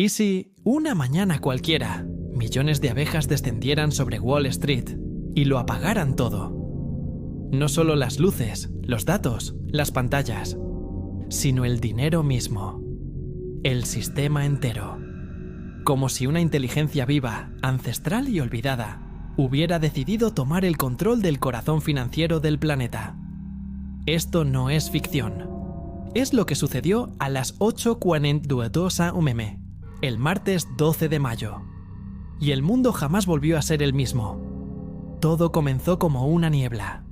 ¿Y si, una mañana cualquiera, millones de abejas descendieran sobre Wall Street y lo apagaran todo? No solo las luces, los datos, las pantallas, sino el dinero mismo, el sistema entero. Como si una inteligencia viva, ancestral y olvidada, hubiera decidido tomar el control del corazón financiero del planeta. Esto no es ficción. Es lo que sucedió a las 8:42 am, el martes 12 de mayo. Y el mundo jamás volvió a ser el mismo. Todo comenzó como una niebla.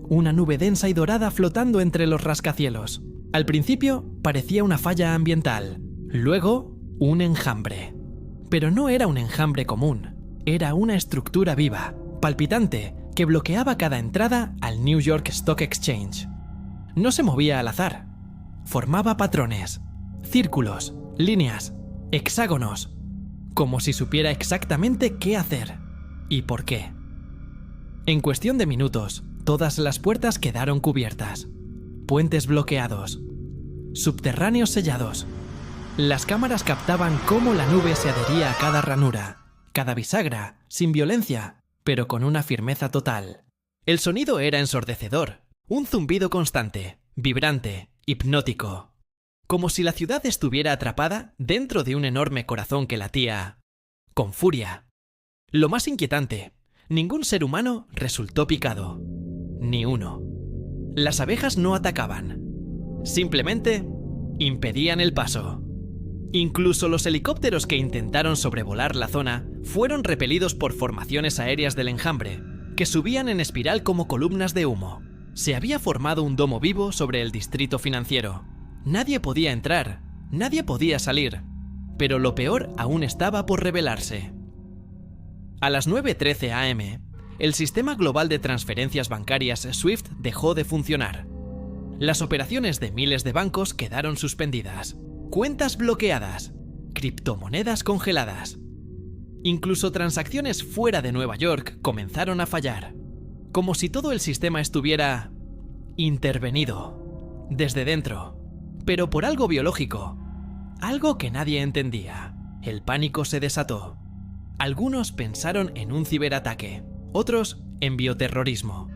Una nube densa y dorada flotando entre los rascacielos. Al principio parecía una falla ambiental, luego un enjambre. Pero no era un enjambre común, era una estructura viva, palpitante, que bloqueaba cada entrada al New York Stock Exchange. No se movía al azar, formaba patrones, círculos, líneas, hexágonos, como si supiera exactamente qué hacer y por qué. En cuestión de minutos, todas las puertas quedaron cubiertas, puentes bloqueados, subterráneos sellados. Las cámaras captaban cómo la nube se adhería a cada ranura, cada bisagra, sin violencia, pero con una firmeza total. El sonido era ensordecedor, un zumbido constante, vibrante, hipnótico. Como si la ciudad estuviera atrapada dentro de un enorme corazón que latía con furia. Lo más inquietante, ningún ser humano resultó picado. Ni uno. Las abejas no atacaban. Simplemente impedían el paso. Incluso los helicópteros que intentaron sobrevolar la zona fueron repelidos por formaciones aéreas del enjambre, que subían en espiral como columnas de humo. Se había formado un domo vivo sobre el distrito financiero. Nadie podía entrar, nadie podía salir, pero lo peor aún estaba por revelarse. A las 9:13 am, el sistema global de transferencias bancarias SWIFT dejó de funcionar. Las operaciones de miles de bancos quedaron suspendidas. Cuentas bloqueadas, criptomonedas congeladas. Incluso transacciones fuera de Nueva York comenzaron a fallar, como si todo el sistema estuviera intervenido, desde dentro, pero por algo biológico, algo que nadie entendía. El pánico se desató. Algunos pensaron en un ciberataque, otros en bioterrorismo,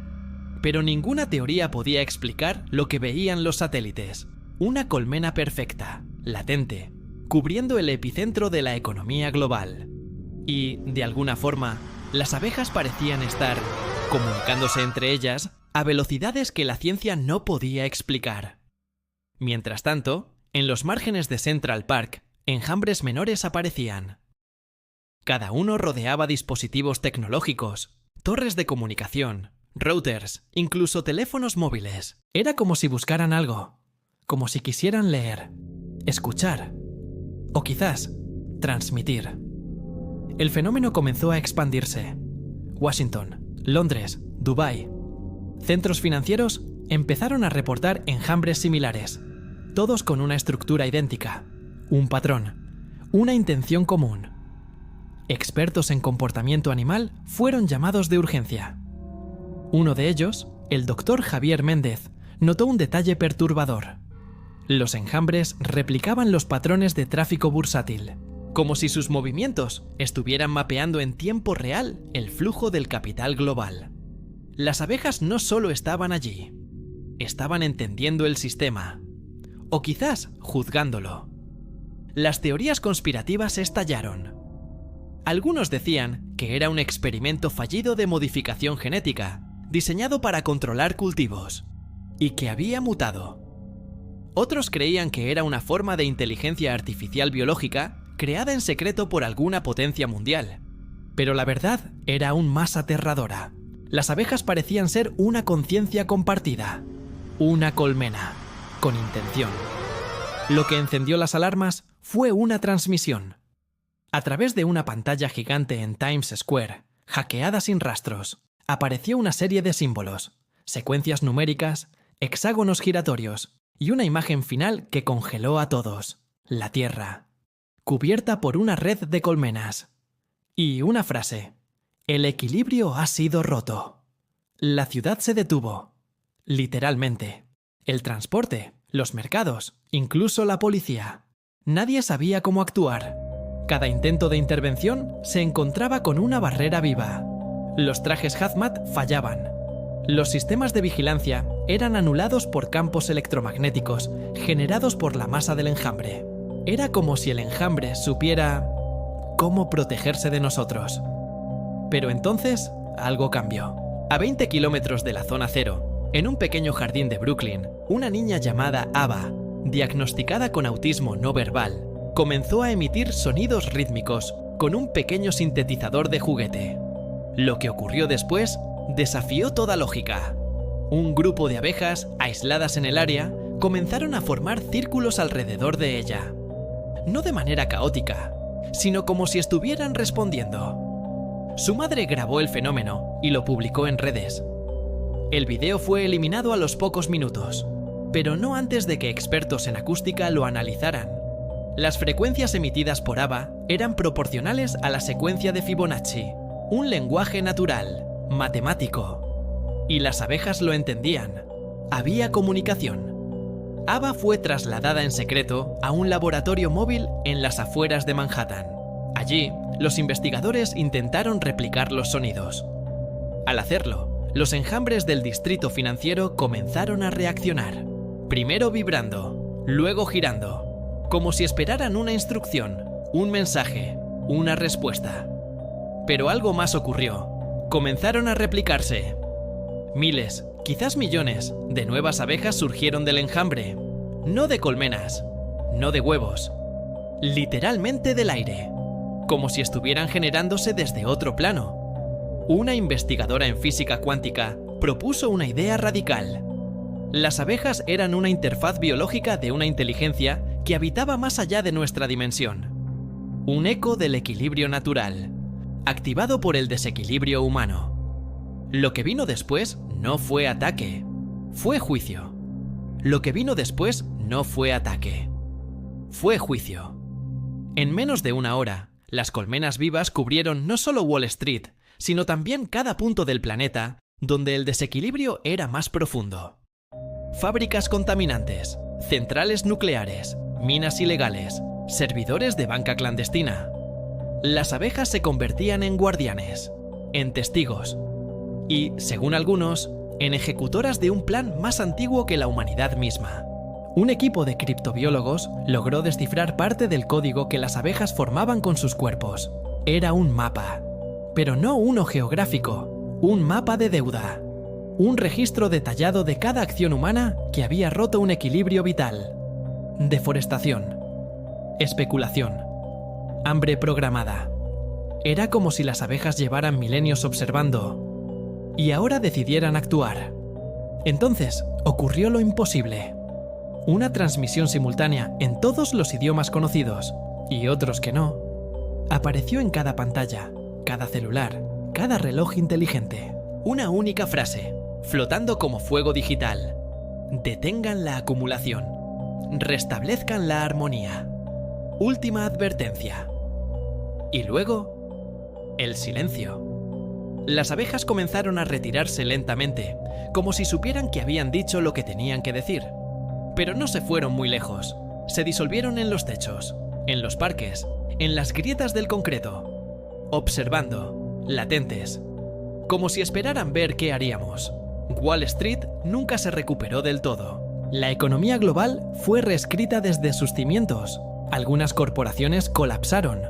pero ninguna teoría podía explicar lo que veían los satélites. Una colmena perfecta, latente, cubriendo el epicentro de la economía global. Y, de alguna forma, las abejas parecían estar comunicándose entre ellas a velocidades que la ciencia no podía explicar. Mientras tanto, en los márgenes de Central Park, enjambres menores aparecían. Cada uno rodeaba dispositivos tecnológicos, torres de comunicación, routers, incluso teléfonos móviles. Era como si buscaran algo. Como si quisieran leer, escuchar o quizás transmitir. El fenómeno comenzó a expandirse. Washington, Londres, Dubái. Centros financieros empezaron a reportar enjambres similares, todos con una estructura idéntica, un patrón, una intención común. Expertos en comportamiento animal fueron llamados de urgencia. Uno de ellos, el doctor Javier Méndez, notó un detalle perturbador. Los enjambres replicaban los patrones de tráfico bursátil, como si sus movimientos estuvieran mapeando en tiempo real el flujo del capital global. Las abejas no solo estaban allí, estaban entendiendo el sistema, o quizás juzgándolo. Las teorías conspirativas estallaron. Algunos decían que era un experimento fallido de modificación genética, diseñado para controlar cultivos, y que había mutado. Otros creían que era una forma de inteligencia artificial biológica creada en secreto por alguna potencia mundial. Pero la verdad era aún más aterradora. Las abejas parecían ser una conciencia compartida, una colmena, con intención. Lo que encendió las alarmas fue una transmisión. A través de una pantalla gigante en Times Square, hackeada sin rastros, apareció una serie de símbolos, secuencias numéricas, hexágonos giratorios, y una imagen final que congeló a todos. La Tierra, cubierta por una red de colmenas. Y una frase. El equilibrio ha sido roto. La ciudad se detuvo. Literalmente. El transporte, los mercados, incluso la policía. Nadie sabía cómo actuar. Cada intento de intervención se encontraba con una barrera viva. Los trajes hazmat fallaban. Los sistemas de vigilancia eran anulados por campos electromagnéticos generados por la masa del enjambre. Era como si el enjambre supiera cómo protegerse de nosotros. Pero entonces, algo cambió. A 20 kilómetros de la zona cero, en un pequeño jardín de Brooklyn, una niña llamada Ava, diagnosticada con autismo no verbal, comenzó a emitir sonidos rítmicos con un pequeño sintetizador de juguete. Lo que ocurrió después desafió toda lógica. Un grupo de abejas, aisladas en el área, comenzaron a formar círculos alrededor de ella. No de manera caótica, sino como si estuvieran respondiendo. Su madre grabó el fenómeno y lo publicó en redes. El video fue eliminado a los pocos minutos, pero no antes de que expertos en acústica lo analizaran. Las frecuencias emitidas por Ava eran proporcionales a la secuencia de Fibonacci, un lenguaje natural, matemático. Y las abejas lo entendían. Había comunicación. Ava fue trasladada en secreto a un laboratorio móvil en las afueras de Manhattan. Allí, los investigadores intentaron replicar los sonidos. Al hacerlo, los enjambres del distrito financiero comenzaron a reaccionar. Primero vibrando, luego girando, como si esperaran una instrucción, un mensaje, una respuesta. Pero algo más ocurrió. Comenzaron a replicarse. Miles, quizás millones, de nuevas abejas surgieron del enjambre. No de colmenas, no de huevos. Literalmente del aire. Como si estuvieran generándose desde otro plano. Una investigadora en física cuántica propuso una idea radical. Las abejas eran una interfaz biológica de una inteligencia que habitaba más allá de nuestra dimensión. Un eco del equilibrio natural, activado por el desequilibrio humano. Lo que vino después no fue ataque, fue juicio. Lo que vino después no fue ataque, fue juicio. En menos de una hora, las colmenas vivas cubrieron no solo Wall Street, sino también cada punto del planeta donde el desequilibrio era más profundo. Fábricas contaminantes, centrales nucleares, minas ilegales, servidores de banca clandestina. Las abejas se convertían en guardianes, en testigos y, según algunos, en ejecutoras de un plan más antiguo que la humanidad misma. Un equipo de criptobiólogos logró descifrar parte del código que las abejas formaban con sus cuerpos. Era un mapa, pero no uno geográfico, un mapa de deuda. Un registro detallado de cada acción humana que había roto un equilibrio vital. Deforestación, especulación, hambre programada. Era como si las abejas llevaran milenios observando y ahora decidieran actuar. Entonces ocurrió lo imposible. Una transmisión simultánea en todos los idiomas conocidos, y otros que no, apareció en cada pantalla, cada celular, cada reloj inteligente. Una única frase, flotando como fuego digital. Detengan la acumulación. Restablezcan la armonía. Última advertencia. Y luego, el silencio. Las abejas comenzaron a retirarse lentamente, como si supieran que habían dicho lo que tenían que decir. Pero no se fueron muy lejos. Se disolvieron en los techos, en los parques, en las grietas del concreto, observando, latentes, como si esperaran ver qué haríamos. Wall Street nunca se recuperó del todo. La economía global fue reescrita desde sus cimientos. Algunas corporaciones colapsaron.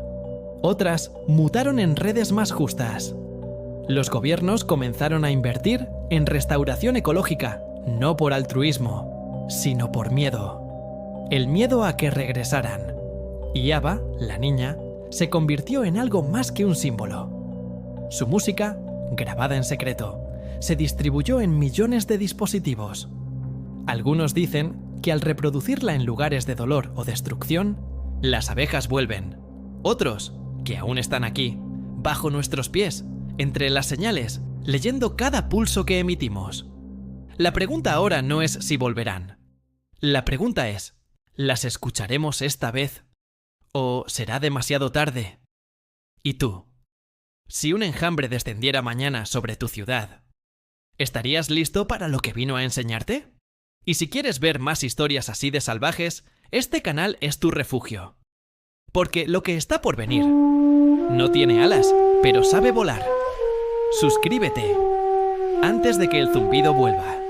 Otras mutaron en redes más justas. Los gobiernos comenzaron a invertir en restauración ecológica, no por altruismo, sino por miedo. El miedo a que regresaran. Y Ava, la niña, se convirtió en algo más que un símbolo. Su música, grabada en secreto, se distribuyó en millones de dispositivos. Algunos dicen que al reproducirla en lugares de dolor o destrucción, las abejas vuelven. Otros, que aún están aquí, bajo nuestros pies, entre las señales, leyendo cada pulso que emitimos. La pregunta ahora no es si volverán. La pregunta es, ¿las escucharemos esta vez? ¿O será demasiado tarde? ¿Y tú? Si un enjambre descendiera mañana sobre tu ciudad, ¿estarías listo para lo que vino a enseñarte? Y si quieres ver más historias así de salvajes, este canal es tu refugio. porque lo que está por venir no tiene alas, pero sabe volar. Suscríbete antes de que el zumbido vuelva.